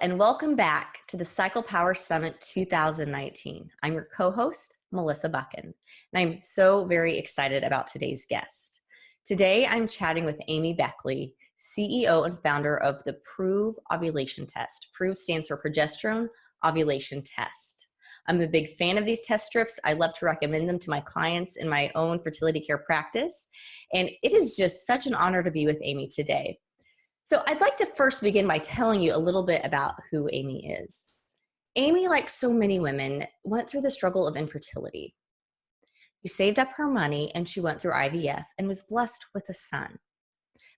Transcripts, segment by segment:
and welcome back to the Cycle Power Summit 2019. I'm your co-host, Melissa Buchan, and I'm so very excited about today's guest. Today, I'm chatting with Amy Beckley, CEO and founder of the Prove Ovulation Test. Prove stands for Progesterone Ovulation Test. I'm a big fan of these test strips. I love to recommend them to my clients in my own fertility care practice, and it is just such an honor to be with Amy today. So I'd like to first begin by telling you a little bit about who Amy is. Amy, like so many women, went through the struggle of infertility. She saved up her money and she went through IVF and was blessed with a son.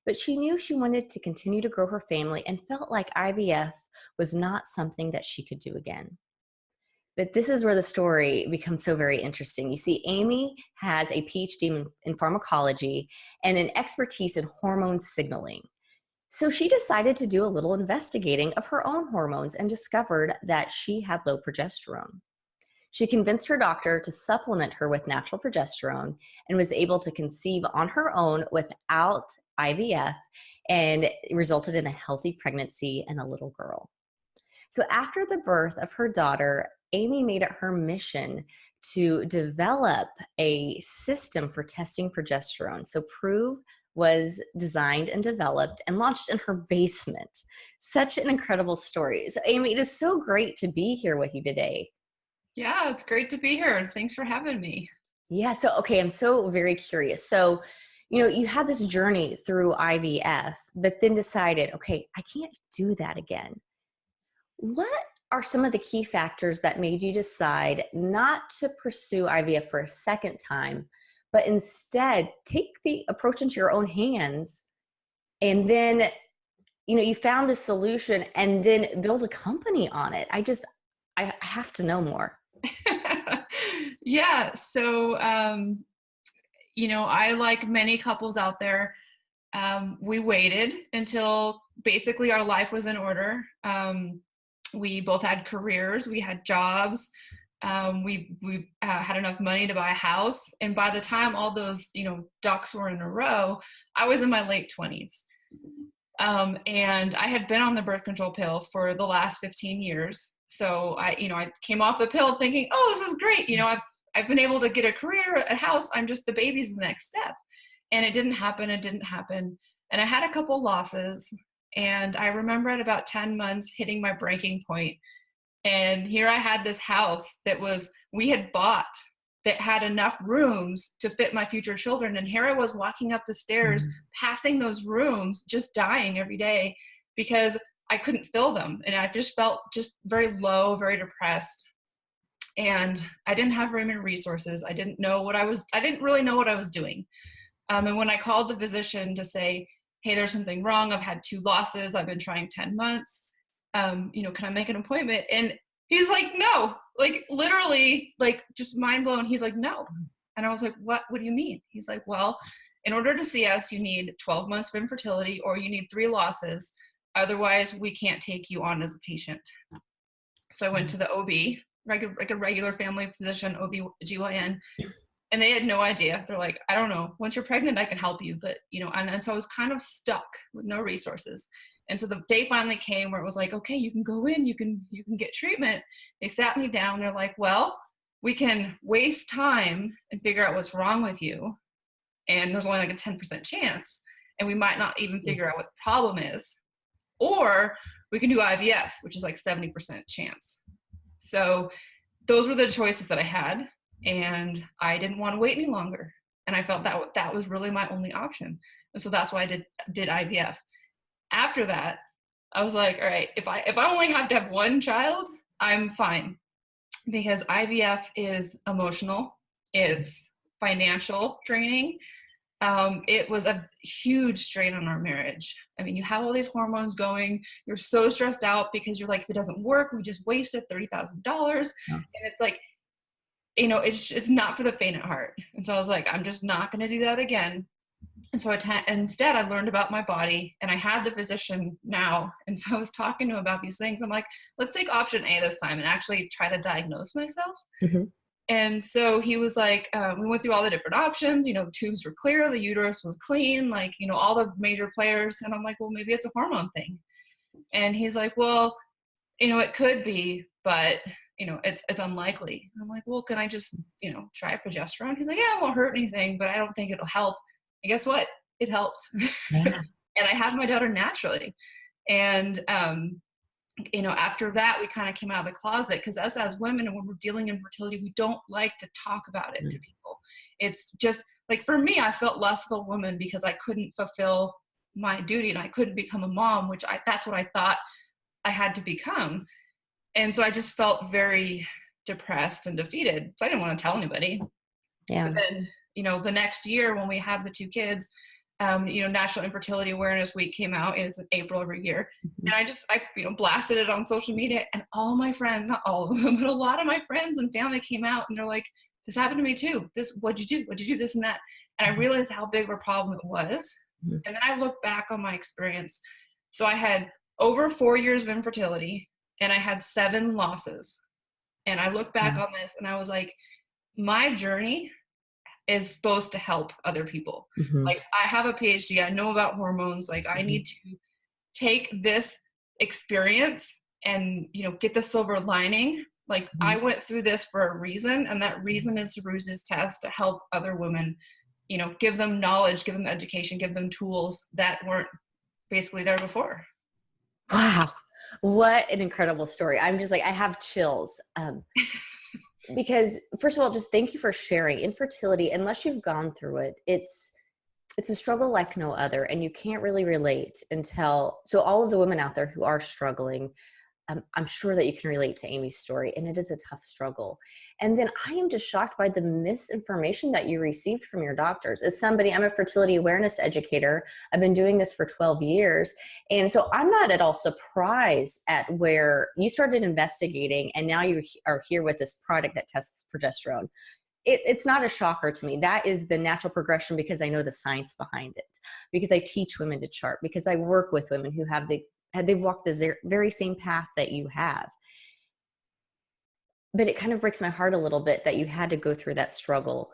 But she knew she wanted to continue to grow her family and felt like IVF was not something that she could do again. But this is where the story becomes so very interesting. You see, Amy has a PhD in pharmacology and an expertise in hormone signaling. So she decided to do a little investigating of her own hormones and discovered that she had low progesterone. She convinced her doctor to supplement her with natural progesterone and was able to conceive on her own without IVF, and it resulted in a healthy pregnancy and a little girl. So after the birth of her daughter, Amy made it her mission to develop a system for testing progesterone. So Prove was designed and developed and launched in her basement. Such an incredible story. So Amy, it is so great to be here with you today. Yeah, it's great to be here. Thanks for having me. Yeah, so okay, I'm so very curious. So, you had this journey through IVF, but then decided, okay, I can't do that again. What are some of the key factors that made you decide not to pursue IVF for a second time, but instead take the approach into your own hands, and then, you found the solution and then build a company on it? I have to know more. Yeah, so, I, like many couples out there, we waited until basically our life was in order. We both had careers, we had jobs, we had enough money to buy a house. And by the time all those, ducks were in a row, I was in my late 20s. And I had been on the birth control pill for the last 15 years. So I came off the pill thinking, oh, this is great. I've been able to get a career, a house. The baby's the next step. And it didn't happen. And I had a couple losses. And I remember at about 10 months hitting my breaking point. And here I had this house we had bought that had enough rooms to fit my future children. And here I was walking up the stairs, passing those rooms, just dying every day because I couldn't fill them. And I just felt just very low, very depressed. And I didn't have very many resources. I didn't really know what I was doing. And when I called the physician to say, hey, there's something wrong. I've had 2 losses. I've been trying 10 months. Can I make an appointment? And he's like, no, like literally, like just mind blown. He's like, no. And I was like, what do you mean? He's like, well, in order to see us, you need 12 months of infertility or you need 3 losses. Otherwise we can't take you on as a patient. So I went to the OB, like a regular family physician, OB-GYN, and they had no idea. They're like, I don't know, once you're pregnant, I can help you. But, and so I was kind of stuck with no resources. And so the day finally came where it was like, okay, you can go in, you can get treatment. They sat me down. They're like, well, we can waste time and figure out what's wrong with you. And there's only like a 10% chance. And we might not even figure out what the problem is. Or we can do IVF, which is like 70% chance. So those were the choices that I had. And I didn't want to wait any longer. And I felt that was really my only option. And so that's why I did IVF. After that, I was like, all right, if I only have to have 1 child, I'm fine. Because IVF is emotional. It's financial draining. It was a huge strain on our marriage. I mean, you have all these hormones going. You're so stressed out because you're like, if it doesn't work, we just wasted $30,000. Yeah. And it's like, it's not for the faint at heart. And so I was like, I'm just not going to do that again. And so instead I learned about my body, and I had the physician now. And so I was talking to him about these things. I'm like, let's take option A this time and actually try to diagnose myself. Mm-hmm. And so he was like, we went through all the different options, the tubes were clear, the uterus was clean, all the major players. And I'm like, well, maybe it's a hormone thing. And he's like, well, it could be, but it's unlikely. I'm like, well, can I just, try progesterone? He's like, yeah, it won't hurt anything, but I don't think it'll help. And guess what? It helped. Yeah. And I have my daughter naturally. And, after that, we kind of came out of the closet, because us as women, and when we're dealing in fertility, we don't like to talk about it to people. It's just like, for me, I felt less of a woman because I couldn't fulfill my duty and I couldn't become a mom, which that's what I thought I had to become. And so I just felt very depressed and defeated. So I didn't want to tell anybody. Yeah. But then, the next year when we had the 2 kids, National Infertility Awareness Week came out. It was in April every year. And I blasted it on social media, and all my friends, not all of them, but a lot of my friends and family came out and they're like, this happened to me too. What'd you do? What'd you do? This and that. And I realized how big of a problem it was. And then I look back on my experience. So I had over 4 years of infertility, and I had 7 losses. And I look back on this and I was like, my journey is supposed to help other people. Like, I have a PhD, I know about hormones. Like, I need to take this experience and, get the silver lining. Like, I went through this for a reason, and that reason is to use this test to help other women, give them knowledge, give them education, give them tools that weren't basically there before. Wow. What an incredible story. I'm just like, I have chills. Because first of all, just thank you for sharing. Infertility, unless you've gone through it, it's a struggle like no other. And you can't really relate so all of the women out there who are struggling, I'm sure that you can relate to Amy's story, and it is a tough struggle. And then I am just shocked by the misinformation that you received from your doctors. As somebody, I'm a fertility awareness educator. I've been doing this for 12 years. And so I'm not at all surprised at where you started investigating, and now you are here with this product that tests progesterone. It's not a shocker to me. That is the natural progression, because I know the science behind it, because I teach women to chart, because I work with women who they've walked the very same path that you have. But it kind of breaks my heart a little bit that you had to go through that struggle.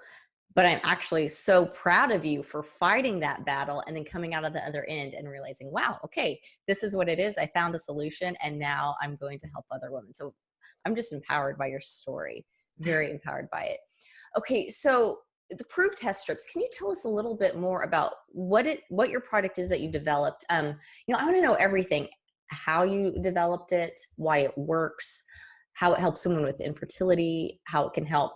But I'm actually so proud of you for fighting that battle and then coming out of the other end and realizing, wow, okay, this is what it is. I found a solution, and now I'm going to help other women. So I'm just empowered by your story, very empowered by it. Okay, so the Prove test strips, can you tell us a little bit more about what your product is that you developed? I want to know everything, how you developed it, why it works, how it helps women with infertility, how it can help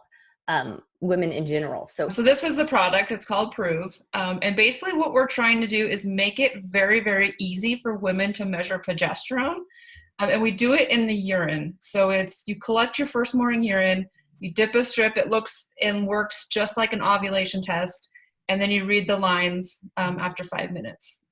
women in general. So this is the product. It's called Prove. And basically what we're trying to do is make it very, very easy for women to measure progesterone. And we do it in the urine. So you collect your first morning urine, you dip a strip, it looks and works just like an ovulation test, and then you read the lines after 5 minutes.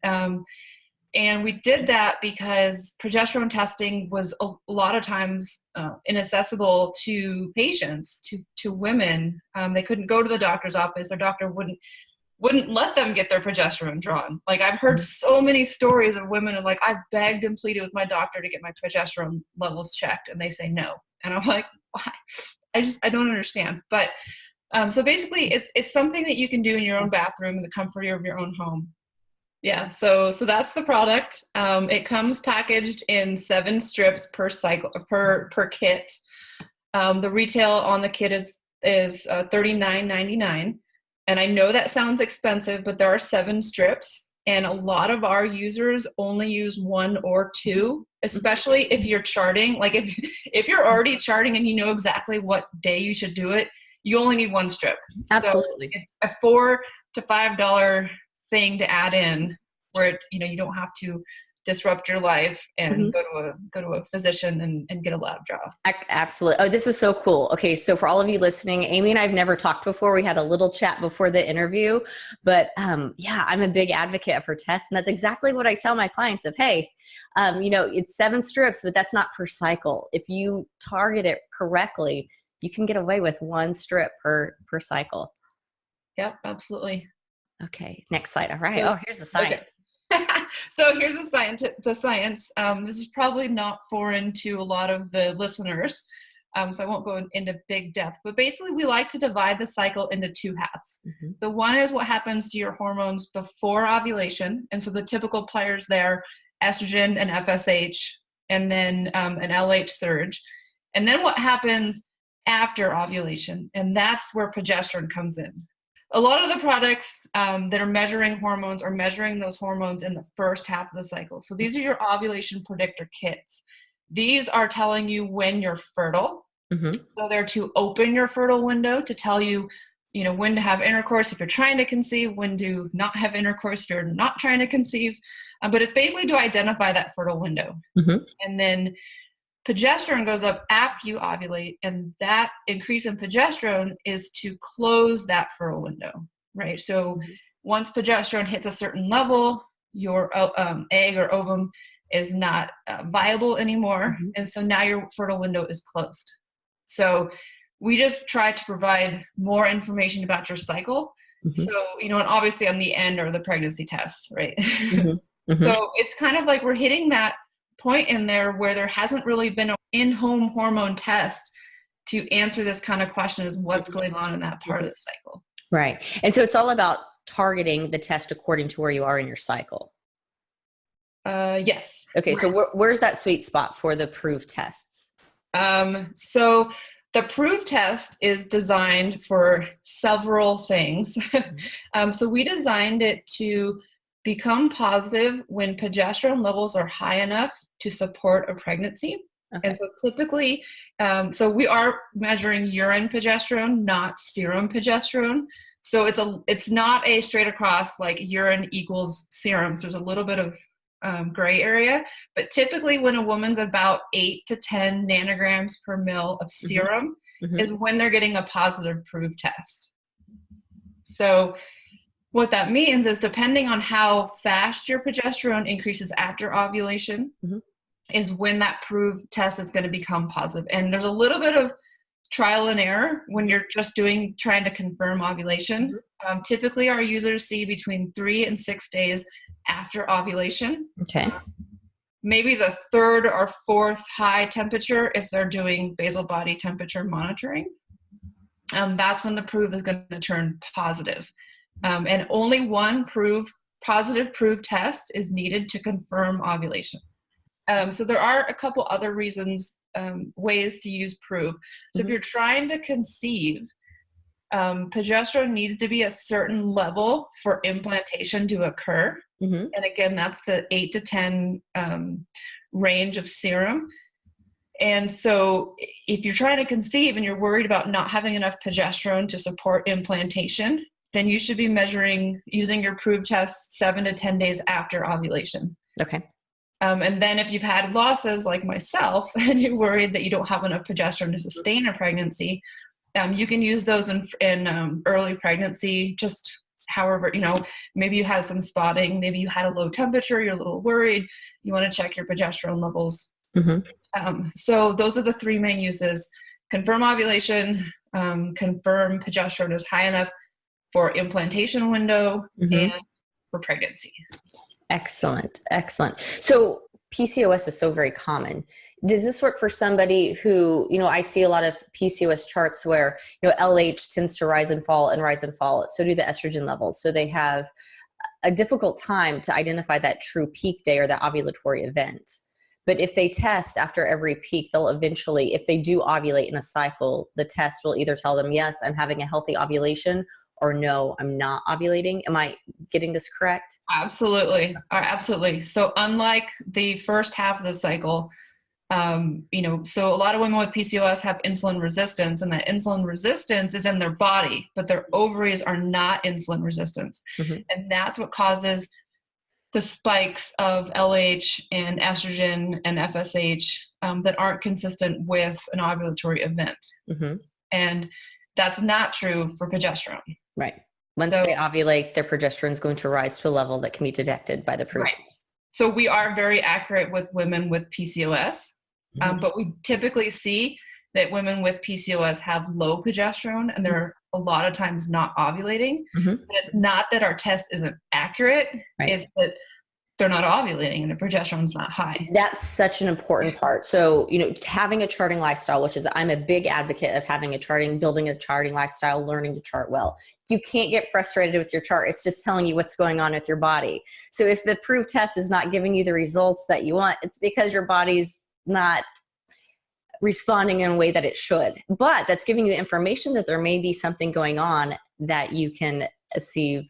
And we did that because progesterone testing was a lot of times inaccessible to patients, to women. They couldn't go to the doctor's office. Their doctor wouldn't let them get their progesterone drawn. Like, I've heard so many stories of women of like, I've begged and pleaded with my doctor to get my progesterone levels checked, and they say no. And I'm like, why? I don't understand. But so basically it's something that you can do in your own bathroom in the comfort of your own home. Yeah, so that's the product. It comes packaged in 7 strips per cycle, per kit. The retail on the kit is $39.99. And I know that sounds expensive, but there are 7 strips, and a lot of our users only use 1 or 2, especially if you're charting. Like, if you're already charting and you know exactly what day you should do it, you only need 1 strip. Absolutely. So it's a $4 to $5 thing to add in, where you don't have to disrupt your life and go to a physician and get a lab draw. Absolutely. Oh, this is so cool. Okay, so for all of you listening, Amy and I have never talked before. We had a little chat before the interview, but yeah, I'm a big advocate of her test, and that's exactly what I tell my clients of, hey, it's 7 strips, but that's not per cycle. If you target it correctly, you can get away with 1 strip per cycle. Yep, absolutely. Okay, next slide. All right. Here's the science. Okay. So here's the science. This is probably not foreign to a lot of the listeners, so I won't go into big depth. But basically, we like to divide the cycle into 2 halves. So one is what happens to your hormones before ovulation, and so the typical players there, estrogen and FSH, and then an LH surge. And then what happens after ovulation? And that's where progesterone comes in. A lot of the products that are measuring hormones are measuring those hormones in the first half of the cycle. So these are your ovulation predictor kits. These are telling you when you're fertile. Mm-hmm. So they're to open your fertile window to tell you, when to have intercourse if you're trying to conceive, when to not have intercourse if you're not trying to conceive. But it's basically to identify that fertile window. Mm-hmm. And then progesterone goes up after you ovulate, and that increase in progesterone is to close that fertile window, right? So once progesterone hits a certain level, your egg or ovum is not viable anymore. Mm-hmm. And so now your fertile window is closed. So we just try to provide more information about your cycle. Mm-hmm. So, and obviously on the end are the pregnancy tests, right? Mm-hmm. Mm-hmm. So it's kind of like we're hitting that point in there where there hasn't really been an in-home hormone test to answer this kind of question is what's going on in that part of the cycle. Right. And so it's all about targeting the test according to where you are in your cycle. Yes. Okay. Right. So where's that sweet spot for the PROVE tests? So the PROVE test is designed for several things. So we designed it to become positive when progesterone levels are high enough to support a pregnancy. Okay. And so typically, so we are measuring urine progesterone, not serum progesterone. So it's not a straight across like urine equals serum. So there's a little bit of gray area, but typically when a woman's about 8 to 10 nanograms per mil of serum is when they're getting a positive PROVE test. So what that means is depending on how fast your progesterone increases after ovulation is when that PROVE test is going to become positive. And there's a little bit of trial and error when you're just trying to confirm ovulation. Typically our users see between 3 and 6 days after ovulation. Okay. Maybe the third or fourth high temperature if they're doing basal body temperature monitoring. That's when the PROVE is going to turn positive. And only one positive PROVE test is needed to confirm ovulation. So there are a couple other ways to use PROVE. So if you're trying to conceive, progesterone needs to be a certain level for implantation to occur. And again, that's the 8 to 10 range of serum. And so if you're trying to conceive and you're worried about not having enough progesterone to support implantation, then you should be using your PROVE test 7 to 10 days after ovulation. Okay. And then if you've had losses like myself and you're worried that you don't have enough progesterone to sustain a pregnancy, you can use those in early pregnancy, just however, maybe you had some spotting, maybe you had a low temperature, you're a little worried, you want to check your progesterone levels. So those are the three main uses: confirm ovulation, confirm progesterone is high enough for implantation window, and for pregnancy. Excellent. Excellent. So PCOS is so very common. Does this work for somebody who, I see a lot of PCOS charts where, LH tends to rise and fall and rise and fall. So do the estrogen levels. So they have a difficult time to identify that true peak day or that ovulatory event. But if they test after every peak, they'll eventually, if they do ovulate in a cycle, the test will either tell them, yes, I'm having a healthy ovulation, or no, I'm not ovulating. Am I getting this correct? Absolutely. Absolutely. So unlike the first half of the cycle, so a lot of women with PCOS have insulin resistance, and that insulin resistance is in their body, but their ovaries are not insulin resistant. And that's what causes the spikes of LH and estrogen and FSH that aren't consistent with an ovulatory event. And that's not true for progesterone. Right. Once they ovulate, their progesterone is going to rise to a level that can be detected by the PROVE test. So we are very accurate with women with PCOS, but we typically see that women with PCOS have low progesterone, and they're a lot of times not ovulating. But it's not that our test isn't accurate. It's that they're not ovulating and the progesterone's not high. That's such an important part. So, having a charting lifestyle, which is, I'm a big advocate of having building a charting lifestyle, learning to chart well. You can't get frustrated with your chart. It's just telling you what's going on with your body. So if the proof test is not giving you the results that you want, it's because your body's not responding in a way that it should. But that's giving you information that there may be something going on that you can receive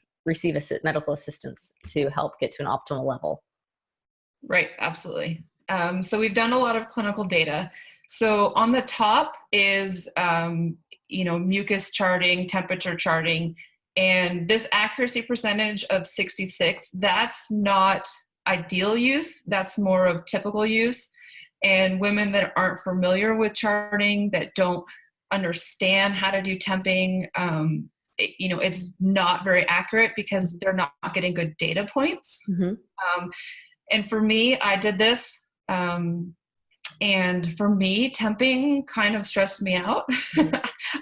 medical assistance to help get to an optimal level. Right, absolutely. So we've done a lot of clinical data. So on the top is, mucus charting, temperature charting, and this accuracy percentage of 66, that's not ideal use. That's more of typical use. And women that aren't familiar with charting, that don't understand how to do temping, it's not very accurate because they're not getting good data points. And for me, I did this. And for me, temping kind of stressed me out.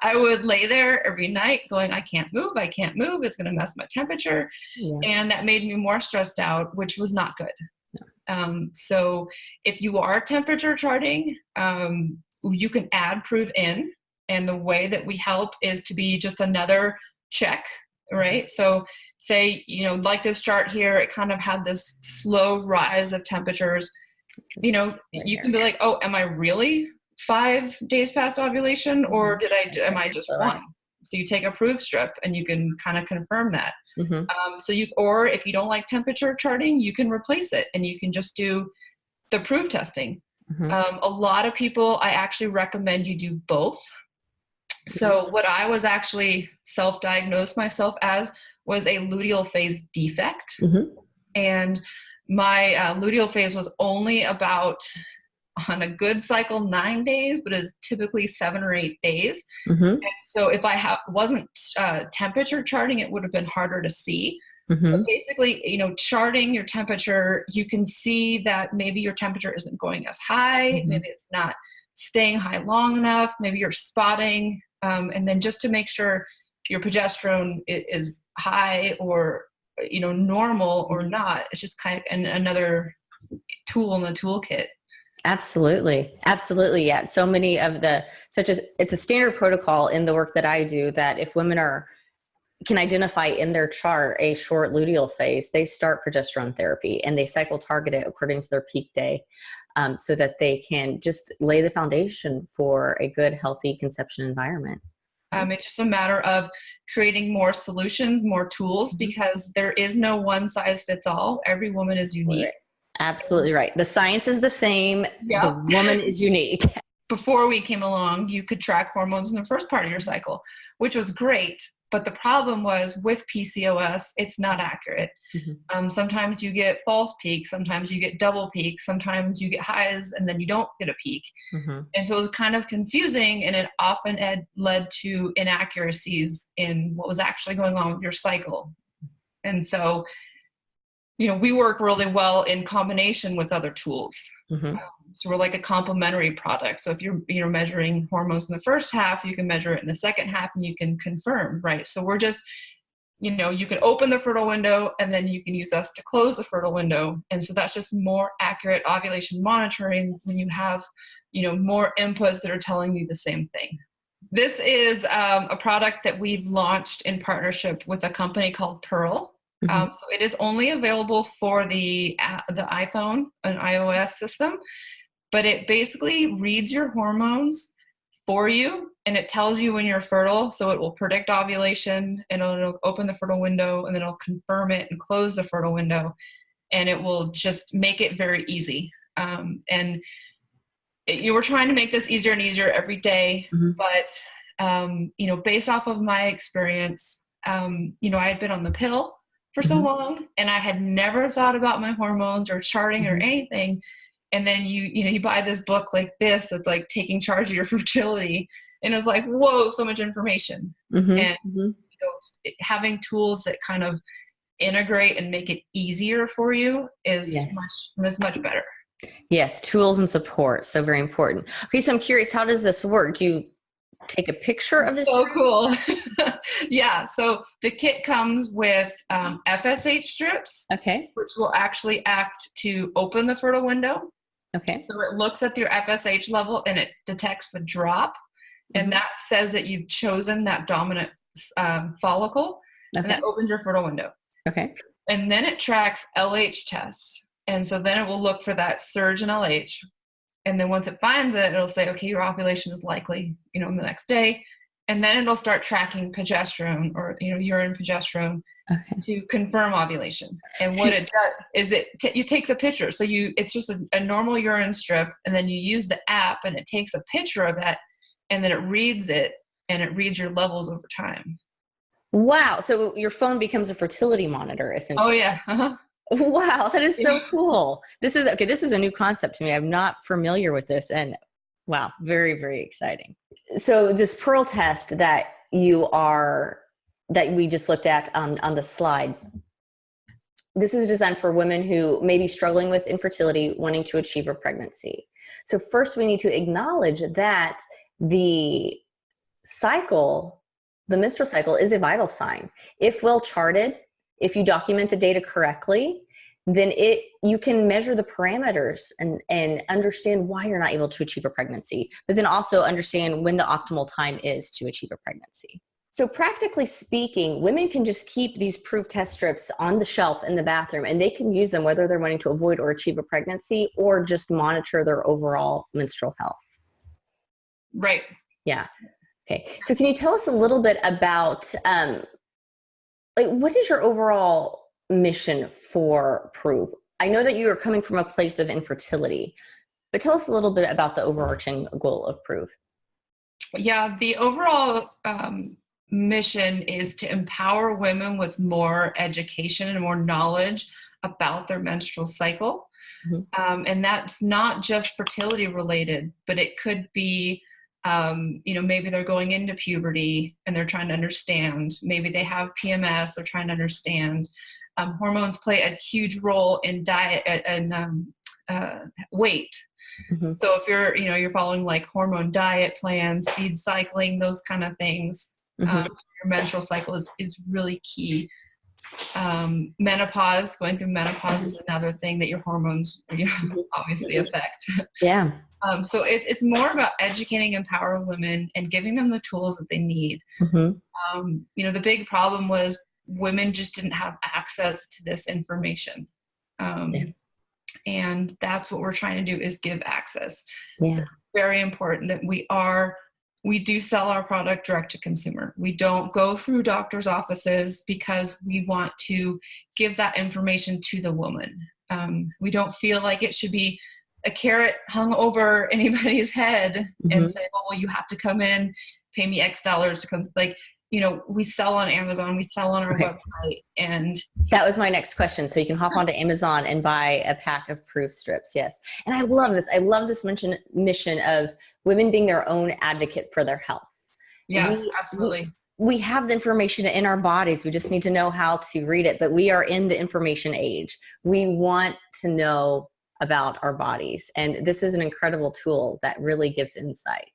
I would lay there every night going, I can't move. It's going to mess my temperature. Yeah. And that made me more stressed out, which was not good. So if you are temperature charting, you can add proof in. And the way that we help is to be just another check, right? So say, like this chart here, it kind of had this slow rise of temperatures. You can be like, oh, am I really 5 days past ovulation, or am I just 1? So you take a proof strip and you can kind of confirm that. Or if you don't like temperature charting, you can replace it and you can just do the proof testing. A lot of people, I actually recommend you do both. So what I was actually self-diagnosed myself as was a luteal phase defect. And my luteal phase was only about, on a good cycle, 9 days, but is typically 7 or 8 days. And so if I wasn't temperature charting, it would have been harder to see. But basically, charting your temperature, you can see that maybe your temperature isn't going as high, maybe it's not staying high long enough, maybe you're spotting, and then just to make sure your progesterone is high or normal or not, it's just kind of another tool in the toolkit. Absolutely. Yeah. So many of it's a standard protocol in the work that I do, that if women can identify in their chart a short luteal phase, they start progesterone therapy and they cycle target it according to their peak day, so that they can just lay the foundation for a good, healthy conception environment. It's just a matter of creating more solutions, more tools, because there is no one size fits all. Every woman is unique. Right. Absolutely right. The science is the same. Yep. The woman is unique. Before we came along, you could track hormones in the first part of your cycle, which was great. But the problem was with PCOS, it's not accurate. Sometimes you get false peaks. Sometimes you get double peaks. Sometimes you get highs and then you don't get a peak. And so it was kind of confusing, and it often led to inaccuracies in what was actually going on with your cycle. And so, we work really well in combination with other tools. So we're like a complementary product. So if you're measuring hormones in the first half, you can measure it in the second half and you can confirm, right? So we're just, you can open the fertile window and then you can use us to close the fertile window. And so that's just more accurate ovulation monitoring when you have, more inputs that are telling you the same thing. This is a product that we've launched in partnership with a company called Pearl. So it is only available for the iPhone and iOS system, but it basically reads your hormones for you and it tells you when you're fertile. So it will predict ovulation and it'll open the fertile window and then it'll confirm it and close the fertile window, and it will just make it very easy. We're trying to make this easier and easier every day, but based off of my experience, I had been on the pill for so long, and I had never thought about my hormones or charting or anything. And then you buy this book like this that's like taking charge of your fertility, and it's like, whoa, so much information. And having tools that kind of integrate and make it easier for you is much better. Yes, tools and support, so very important. Okay, so I'm curious, how does this work? Do take a picture of this? So cool. Yeah. So the kit comes with FSH strips, Okay. which will actually act to open the fertile window. Okay. So it looks at your FSH level and it detects the drop. And that says that you've chosen that dominant follicle, and that opens your fertile window. Okay. And then it tracks LH tests. And so then it will look for that surge in LH. And then once it finds it, it'll say, okay, your ovulation is likely, in the next day. And then it'll start tracking progesterone or, urine progesterone to confirm ovulation. And what it does is it takes a picture. So it's just a normal urine strip, and then you use the app and it takes a picture of it, and then it reads it, and it reads your levels over time. Wow. So your phone becomes a fertility monitor, essentially. Oh yeah. Uh-huh. Wow. That is so cool. This is a new concept to me. I'm not familiar with this, and wow, very, very exciting. So this Pearl test that we just looked at on the slide, this is designed for women who may be struggling with infertility, wanting to achieve a pregnancy. So first we need to acknowledge that the menstrual cycle is a vital sign. If well charted, if you document the data correctly, then you can measure the parameters and understand why you're not able to achieve a pregnancy, but then also understand when the optimal time is to achieve a pregnancy. So practically speaking, women can just keep these proof test strips on the shelf in the bathroom, and they can use them whether they're wanting to avoid or achieve a pregnancy or just monitor their overall menstrual health. Right. Yeah. Okay. So can you tell us a little bit about, what is your overall mission for Prove? I know that you are coming from a place of infertility, but tell us a little bit about the overarching goal of Prove. Yeah, the overall mission is to empower women with more education and more knowledge about their menstrual cycle. Mm-hmm. And that's not just fertility related, but it could be maybe they're going into puberty and they're trying to understand. Maybe they have PMS, they're trying to understand. Hormones play a huge role in diet and weight. Mm-hmm. So if you're following like hormone diet plans, seed cycling, those kind of things, mm-hmm. Your menstrual cycle is really key. Menopause, going through menopause is another thing that your hormones obviously affect. Yeah. So it's more about educating, empowering women and giving them the tools that they need. Mm-hmm. The big problem was women just didn't have access to this information. And that's what we're trying to do is give access. Yeah. So it's very important that we do sell our product direct to consumer. We don't go through doctors' offices because we want to give that information to the woman. We don't feel like it should be a carrot hung over anybody's head mm-hmm. and say, oh, well, you have to come in, pay me X dollars to come. We sell on Amazon, we sell on our website. And that was my next question. So you can hop onto Amazon and buy a pack of proof strips. Yes. And I love this. I love this mission of women being their own advocate for their health. Yes, absolutely. We have the information in our bodies. We just need to know how to read it, but we are in the information age. We want to know about our bodies. And this is an incredible tool that really gives insight.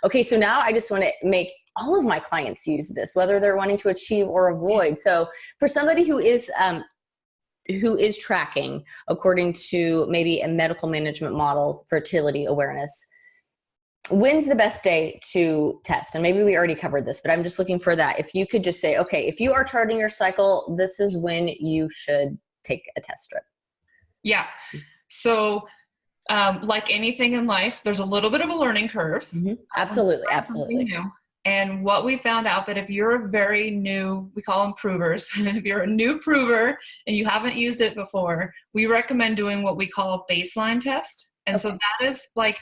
Okay, so now I just want to make all of my clients use this, whether they're wanting to achieve or avoid. So for somebody who is tracking according to maybe a medical management model, fertility awareness, when's the best day to test? And maybe we already covered this, but I'm just looking for that. If you could just say, okay, if you are charting your cycle, this is when you should take a test strip. Yeah. So like anything in life, there's a little bit of a learning curve. Mm-hmm. Absolutely. New. And what we found out that if you're a very new, we call them provers, if you're a new prover and you haven't used it before, we recommend doing what we call a baseline test. And so that is like,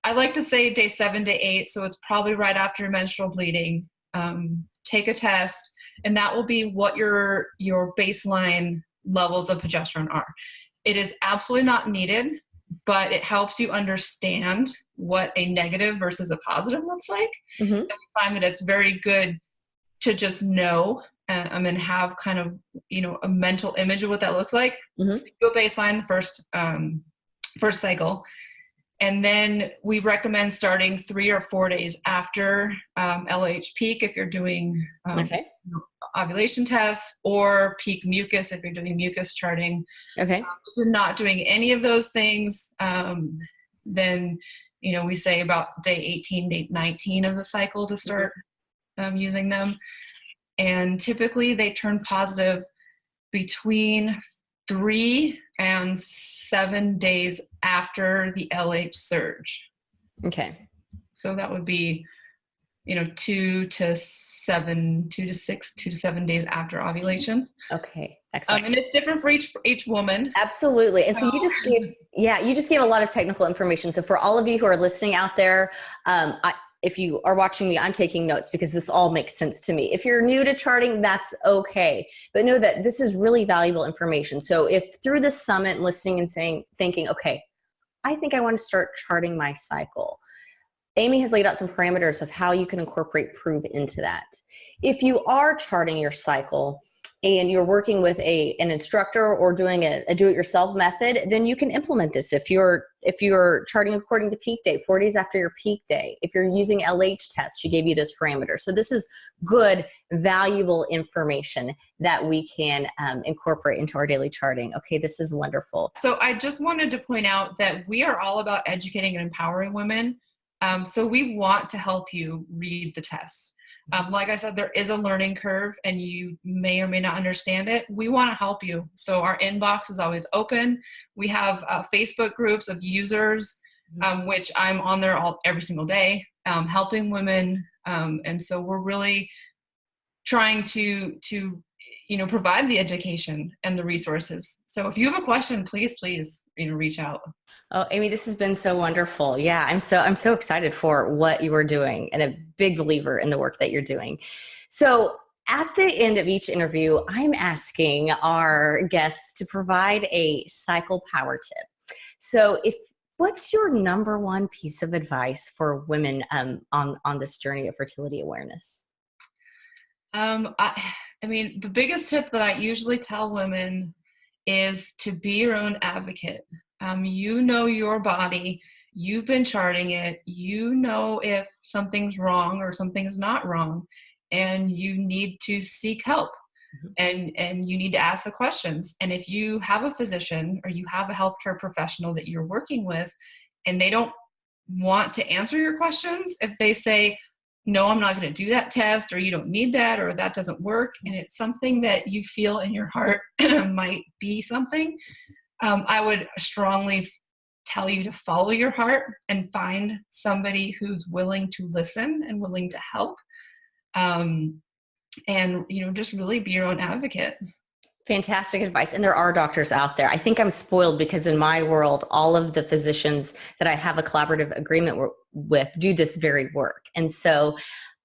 I like to say day 7 to 8. So it's probably right after menstrual bleeding. Take a test, and that will be what your baseline levels of progesterone are. It is absolutely not needed, but it helps you understand what a negative versus a positive looks like. Mm-hmm. And we find that it's very good to just know and have kind of, a mental image of what that looks like. Mm-hmm. So you go baseline the first cycle. And then we recommend starting 3 or 4 days after LH peak if you're doing Okay. ovulation tests, or peak mucus if you're doing mucus charting. Okay. If you're not doing any of those things, then we say about day 18, day 19 of the cycle to start using them. And typically they turn positive between 3 and 7 days after the LH surge. Okay. So that would be, 2 to 7 days after ovulation. Okay. Excellent. And it's different for each woman. Absolutely. And so you just gave a lot of technical information. So for all of you who are listening out there, if you are watching me, I'm taking notes because this all makes sense to me. If you're new to charting, that's okay. But know that this is really valuable information. So if through this summit, listening and thinking, okay, I think I want to start charting my cycle, Amy has laid out some parameters of how you can incorporate Prove into that. If you are charting your cycle and you're working with an instructor or doing a do-it-yourself method, then you can implement this. If you're charting according to peak day, 4 days after your peak day, if you're using LH tests, she gave you those parameters. So this is good, valuable information that we can incorporate into our daily charting. Okay, this is wonderful. So I just wanted to point out that we are all about educating and empowering women. So we want to help you read the tests. Like I said, there is a learning curve and you may or may not understand it. We want to help you. So our inbox is always open. We have Facebook groups of users, which I'm on there every single day, helping women. And so we're really trying to provide the education and the resources. So if you have a question, please, reach out. Oh, Amy, this has been so wonderful. Yeah, I'm so excited for what you are doing and a big believer in the work that you're doing. So at the end of each interview, I'm asking our guests to provide a cycle power tip. So what's your number one piece of advice for women on this journey of fertility awareness? I mean, the biggest tip that I usually tell women is to be your own advocate. You know your body, you've been charting it, you know if something's wrong or something's not wrong, and you need to seek help. And you need to ask the questions. And if you have a physician or you have a healthcare professional that you're working with and they don't want to answer your questions, if they say, no, I'm not going to do that test, or you don't need that, or that doesn't work, and it's something that you feel in your heart might be something, I would strongly tell you to follow your heart and find somebody who's willing to listen and willing to help, and just really be your own advocate. Fantastic advice. And there are doctors out there. I think I'm spoiled because in my world, all of the physicians that I have a collaborative agreement with do this very work. And so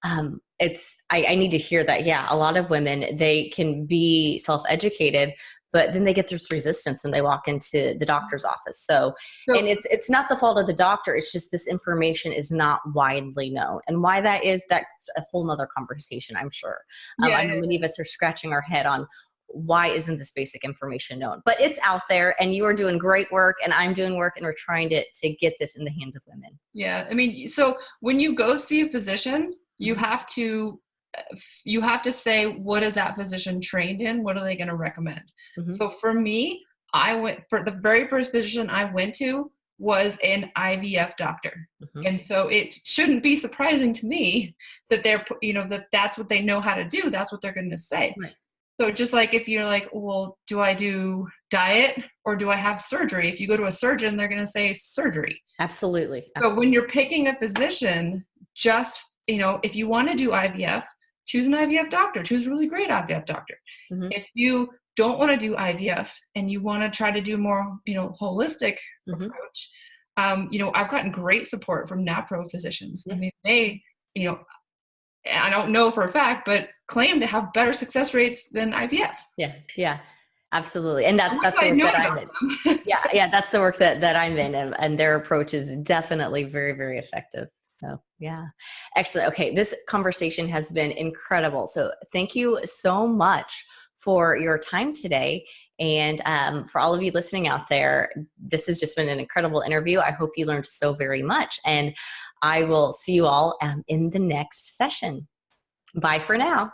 I need to hear that. Yeah, a lot of women, they can be self-educated, but then they get this resistance when they walk into the doctor's office. So and it's not the fault of the doctor. It's just this information is not widely known. And why that is, that's a whole nother conversation, I'm sure. I know many of us are scratching our head on why isn't this basic information known? But it's out there, and you are doing great work, and I'm doing work, and we're trying to get this in the hands of women. Yeah, I mean, so when you go see a physician, you have to say, what is that physician trained in? What are they going to recommend? So for me, the very first physician I went to was an IVF doctor. And so it shouldn't be surprising to me that that's what they know how to do. That's what they're going to say. Right. So just like if you're like, well, do I do diet or do I have surgery? If you go to a surgeon, they're going to say surgery. Absolutely. So when you're picking a physician, just, if you want to do IVF, choose an IVF doctor, choose a really great IVF doctor. If you don't want to do IVF and you want to try to do more, holistic approach, I've gotten great support from NAPRO physicians. I mean, they, I don't know for a fact, but claim to have better success rates than IVF. Yeah, absolutely. And that's the work that I'm in. Yeah, that's the work that I'm in, and their approach is definitely very, very effective. So yeah, excellent. Okay, this conversation has been incredible. So thank you so much for your time today. And for all of you listening out there, this has just been an incredible interview. I hope you learned so very much. And I will see you all in the next session. Bye for now.